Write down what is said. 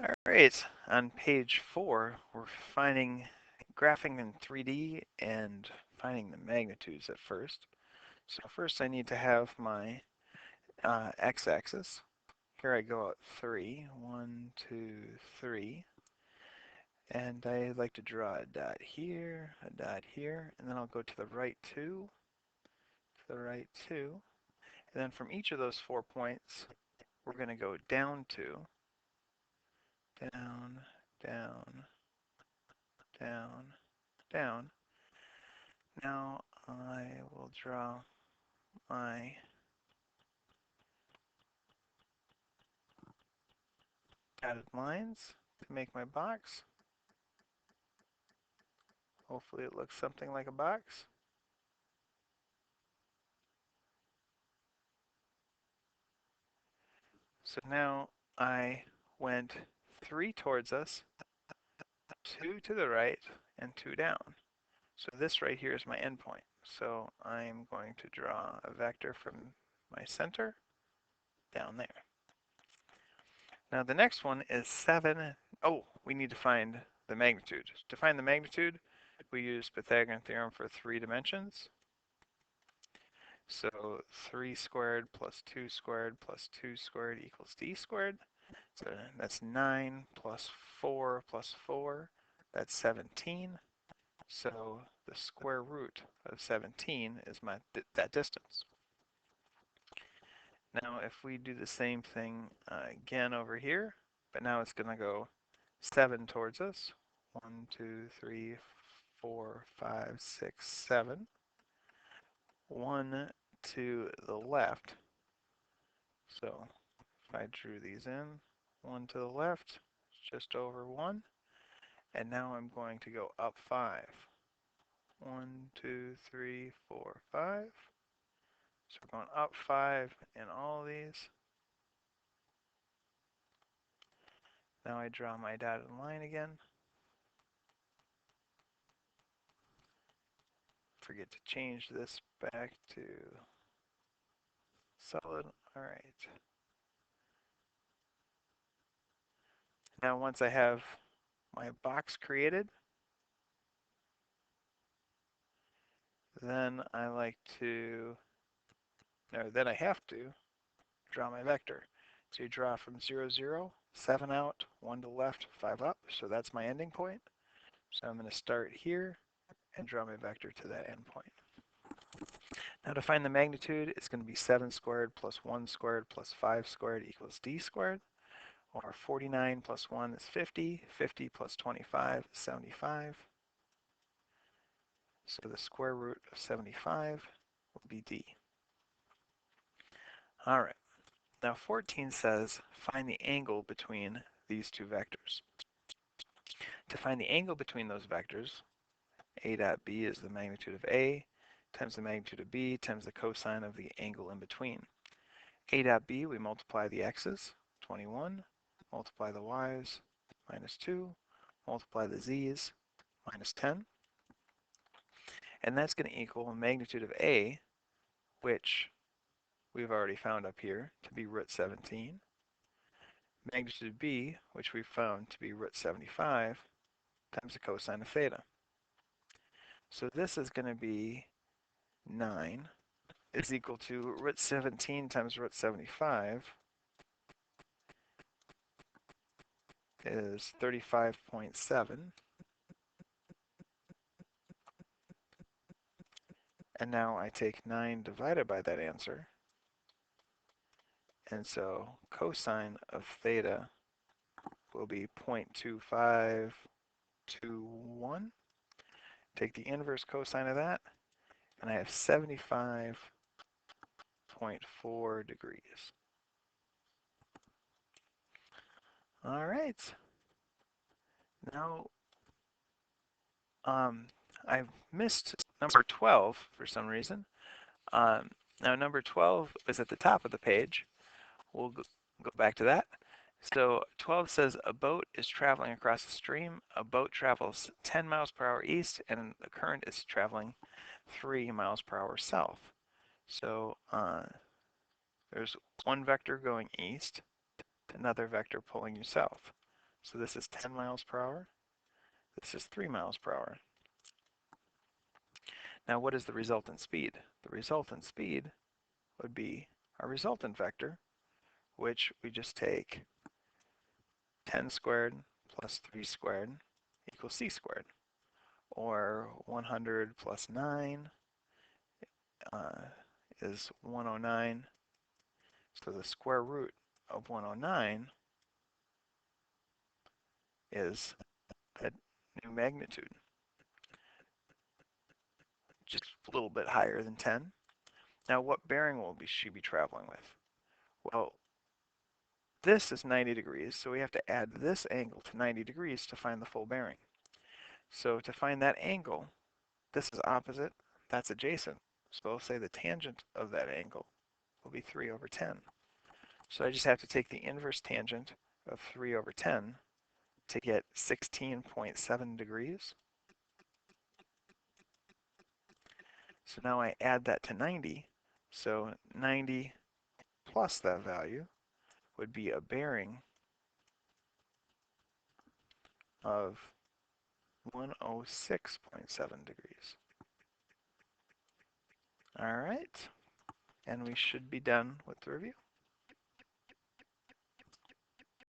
All right, on page 4, we're graphing in 3D and finding the magnitudes at first. So first I need to have my x-axis. Here I go at 3, 1, 2, 3. And I like to draw a dot here, and then I'll go to the right 2, And then from each of those 4 points, we're going to go down 2, down, down, down, down. Now I will draw my dotted lines to make my box. Hopefully it looks something like a box. So now I went 3 towards us, 2 to the right, and 2 down. So this right here is my endpoint. So I'm going to draw a vector from my center down there. Now the next one is 7. Oh, we need to find the magnitude. To find the magnitude, we use Pythagorean theorem for 3 dimensions. So 3 squared plus 2 squared plus 2 squared equals d squared. So that's 9 plus 4 plus 4. That's 17. So the square root of 17 is that distance. Now if we do the same thing again over here, but now it's going to go 7 towards us. 1, 2, 3, 4, 5, 6, 7. 1 to the left. So if I drew these in, 1 to the left, just over 1. And now I'm going to go up 5. 1, 2, 3, 4, 5. So we're going up 5 in all of these. Now I draw my dotted line again. Forget to change this back to solid. All right. Now once I have my box created, then I have to draw my vector. So you draw from 0, 0, 7 out, 1 to the left, 5 up. So that's my ending point. So I'm going to start here and draw my vector to that endpoint. Now to find the magnitude, it's going to be 7 squared plus 1 squared plus 5 squared equals d squared. Or 49 plus 1 is 50. 50 plus 25 is 75. So the square root of 75 will be d. All right. Now 14 says find the angle between these two vectors. To find the angle between those vectors, a dot b is the magnitude of a times the magnitude of b times the cosine of the angle in between. A dot b, we multiply the x's, 21, multiply the y's, minus 2, multiply the z's, minus 10. And that's going to equal magnitude of a, which we've already found up here to be root 17. Magnitude of b, which we've found to be root 75, times the cosine of theta. So this is going to be 9 is equal to root 17 times root 75 is 35.7. And now I take 9 divided by that answer. And so cosine of theta will be 0.2521. Take the inverse cosine of that, and I have 75.4 degrees. All right. Now, I missed number 12 for some reason. Now, number 12 is at the top of the page. We'll go back to that. So 12 says a boat is traveling across a stream. A boat travels 10 miles per hour east, and the current is traveling 3 miles per hour south. So there's one vector going east, another vector pulling you south. So this is 10 miles per hour. This is 3 miles per hour. Now what is the resultant speed? The resultant speed would be our resultant vector, which we just take 10 squared plus 3 squared equals c squared, or 100 plus 9 uh, is 109. So the square root of 109 is a new magnitude, just a little bit higher than 10. Now what bearing will she be traveling with? Well, this is 90 degrees, so we have to add this angle to 90 degrees to find the full bearing. So to find that angle, this is opposite, that's adjacent. So I'll say the tangent of that angle will be 3 over 10. So I just have to take the inverse tangent of 3 over 10 to get 16.7 degrees. So now I add that to 90. So 90 plus that value would be a bearing of 106.7 degrees. All right, and we should be done with the review.